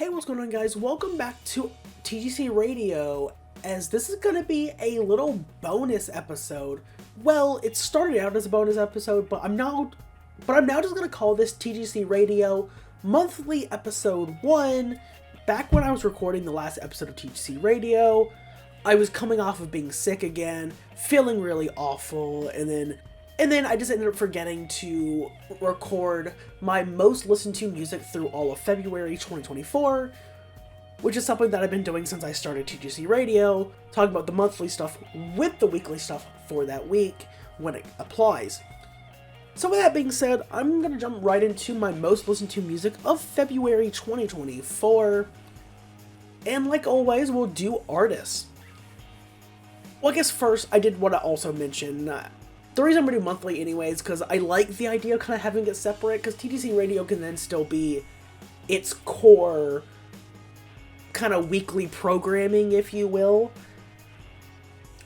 Hey, what's going on, guys? Welcome back to TGC Radio, as this is going to be a little bonus episode. Well, it started out as a bonus episode, but I'm now just going to call this TGC Radio Monthly Episode 1. Back when I was recording the last episode of TGC Radio, I was coming off of being sick again, feeling really awful, and then I just ended up forgetting to record my most listened to music through all of February 2024, which is something that I've been doing since I started TGC Radio, talking about the monthly stuff with the weekly stuff for that week when it applies. So with that being said, I'm going to jump right into my most listened to music of February 2024, and like always, we'll do artists. Well, I guess first, I did want to also mention, the reason I'm going to do monthly anyways, because I like the idea of kind of having it separate, because TGC Radio can then still be its core kind of weekly programming, if you will.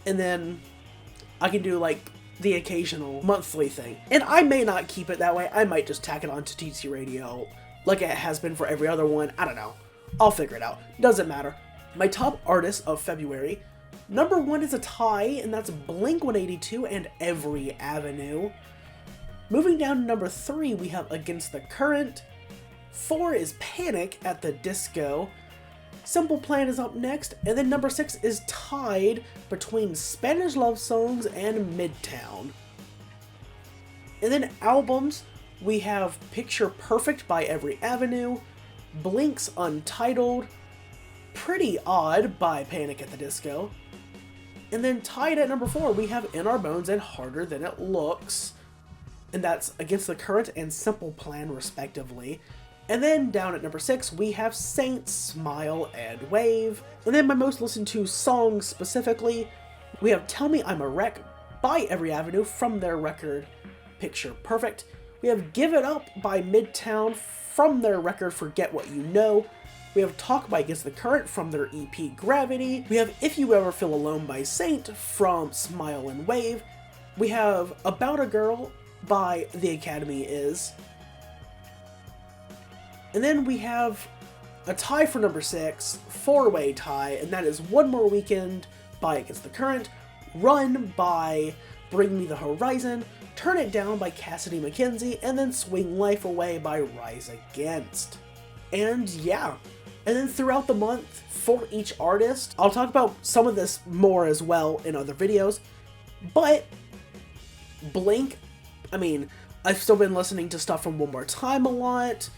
And then I can do like the occasional monthly thing. And I may not keep it that way. I might just tack it on to TGC Radio like it has been for every other one. I don't know. I'll figure it out. Doesn't matter. My top artist of February. Number 1 is a tie, and that's Blink-182 and Every Avenue. Moving down to number 3, we have Against the Current. 4 is Panic at the Disco. Simple Plan is up next, and then number 6 is tied between Spanish Love Songs and Midtown. And then albums, we have Picture Perfect by Every Avenue, Blink's Untitled, Pretty Odd by Panic at the Disco. And then tied at number 4, we have In Our Bones and Harder Than It Looks. And that's Against the Current and Simple Plan, respectively. And then down at number 6, we have Saint, Smile, and Wave. And then my most listened to songs specifically, we have Tell Me I'm a Wreck by Every Avenue from their record Picture Perfect. We have Give It Up by Midtown from their record Forget What You Know. We have Talk by Against the Current from their EP Gravity. We have If You Ever Feel Alone by Saint from Smile and Wave. We have About a Girl by The Academy Is. And then we have a tie for number 6, 4-way tie, and that is One More Weekend by Against the Current, Run by Bring Me the Horizon, Turn It Down by Cassidy McKenzie, and then Swing Life Away by Rise Against. And yeah. And then throughout the month, for each artist, I'll talk about some of this more as well in other videos, but Blink, I mean, I've still been listening to stuff from One More Time a lot,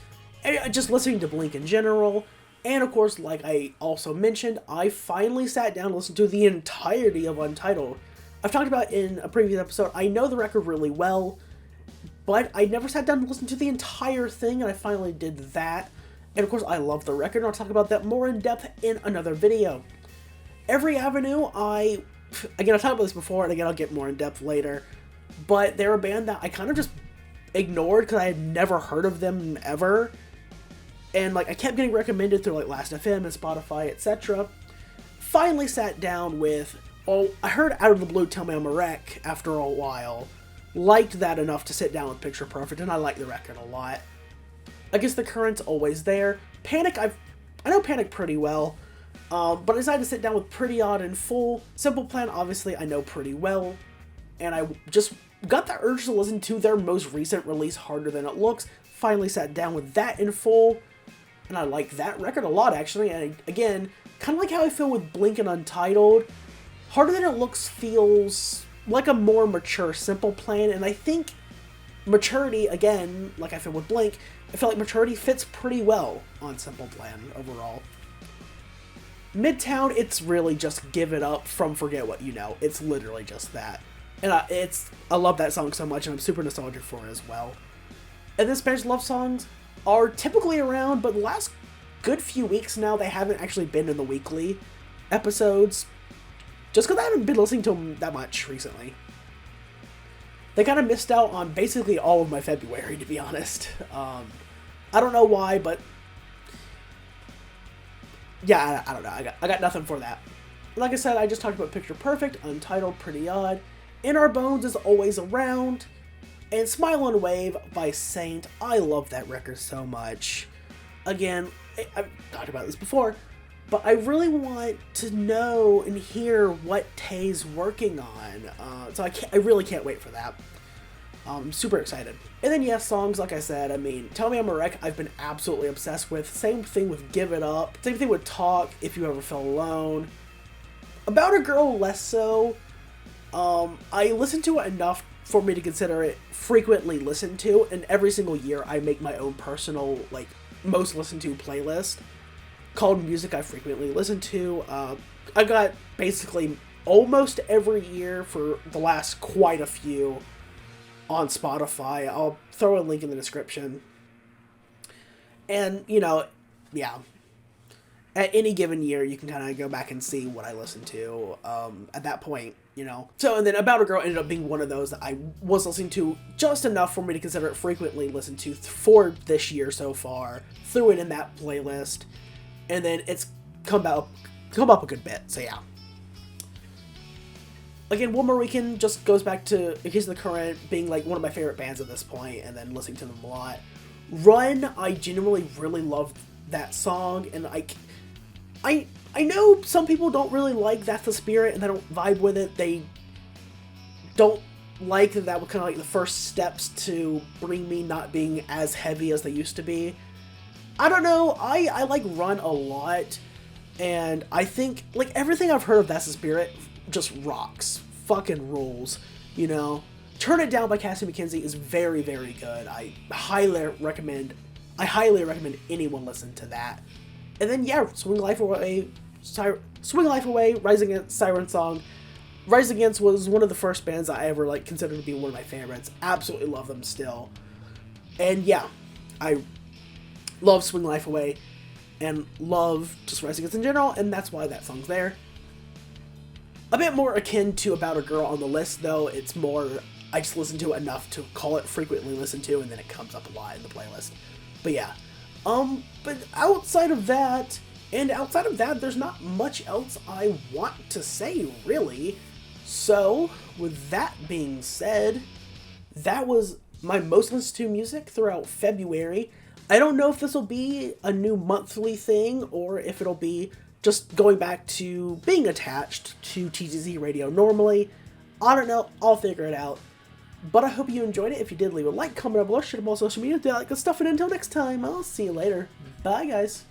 and just listening to Blink in general, and of course, like I also mentioned, I finally sat down and listened to the entirety of Untitled. I've talked about in a previous episode, I know the record really well, but I never sat down and listened to the entire thing, and I finally did that. And of course, I love the record, and I'll talk about that more in depth in another video. Every Avenue, again, I've talked about this before, and again, I'll get more in depth later, but they're a band that I kind of just ignored because I had never heard of them ever. And like, I kept getting recommended through like Last.fm and Spotify, etc. Finally sat down with, I heard out of the blue Tell Me I'm a Wreck after a while. Liked that enough to sit down with Picture Perfect, and I like the record a lot. Against the Current's always there. Panic, I know Panic pretty well, but I decided to sit down with Pretty Odd in full. Simple Plan, obviously, I know pretty well, and I just got the urge to listen to their most recent release, Harder Than It Looks. Finally sat down with that in full, and I like that record a lot, actually. And again, kind of like how I feel with Blink and Untitled, Harder Than It Looks feels like a more mature Simple Plan, and I think maturity, again, like I feel with Blink, I feel like maturity fits pretty well on Simple Plan overall. Midtown, it's really just Give It Up from Forget What You Know. It's literally just that. And I love that song so much, and I'm super nostalgic for it as well. And then Spanish Love Songs are typically around, but the last good few weeks now, they haven't actually been in the weekly episodes, just because I haven't been listening to them that much recently. They kind of missed out on basically all of my February, to be honest. I don't know why, but yeah, I don't know. I got nothing for that. Like I said, I just talked about Picture Perfect, Untitled, Pretty Odd. In Our Bones is always around. And Smile and Wave by Saint. I love that record so much. Again, I've talked about this before, but I really want to know and hear what Tay's working on. So I really can't wait for that. I'm super excited. And then yes, songs, like I said, I mean, Tell Me I'm a Wreck, I've been absolutely obsessed with. Same thing with Give It Up. Same thing with Talk, If You Ever Feel Alone. About a Girl, less so. I listen to it enough for me to consider it frequently listened to, and every single year I make my own personal, like, most listened to playlist called Music I Frequently Listen to. I got basically almost every year for the last quite a few on Spotify. I'll throw a link in the description. And, you know, yeah. At any given year, you can kind of go back and see what I listened to at that point, you know. So, and then About a Girl ended up being one of those that I was listening to just enough for me to consider it frequently listened to for this year so far. Threw it in that playlist. And then it's come up a good bit, so yeah. Again, One More Weekend just goes back to, in case of the current, being like one of my favorite bands at this point, and then listening to them a lot. Run, I genuinely really loved that song, and I know some people don't really like That's the Spirit, and they don't vibe with it. They don't like that was kind of like the first steps to Bring Me not being as heavy as they used to be. I don't know, I like Run a lot, and I think, like, everything I've heard of That's the Spirit just rocks. Fucking rules, you know. Turn It Down by Cassie McKenzie is very, very good. I highly recommend anyone listen to that. And then, yeah, Swing Life Away, Rise Against, Siren Song. Rise Against was one of the first bands I ever, like, considered to be one of my favorites. Absolutely love them still. And, yeah, I love Swing Life Away and love just Rise Against in general, and that's why that song's there. A bit more akin to About a Girl on the list, though. It's more, I just listen to it enough to call it frequently listened to, and then it comes up a lot in the playlist. But yeah. But outside of that, there's not much else I want to say, really. So, with that being said, that was my most listened to music throughout February. I don't know if this will be a new monthly thing, or if it'll be just going back to being attached to TGC Radio normally. I don't know. I'll figure it out. But I hope you enjoyed it. If you did, leave a like, comment down below, share them on social media, do all that good stuff. And until next time, I'll see you later. Bye, guys.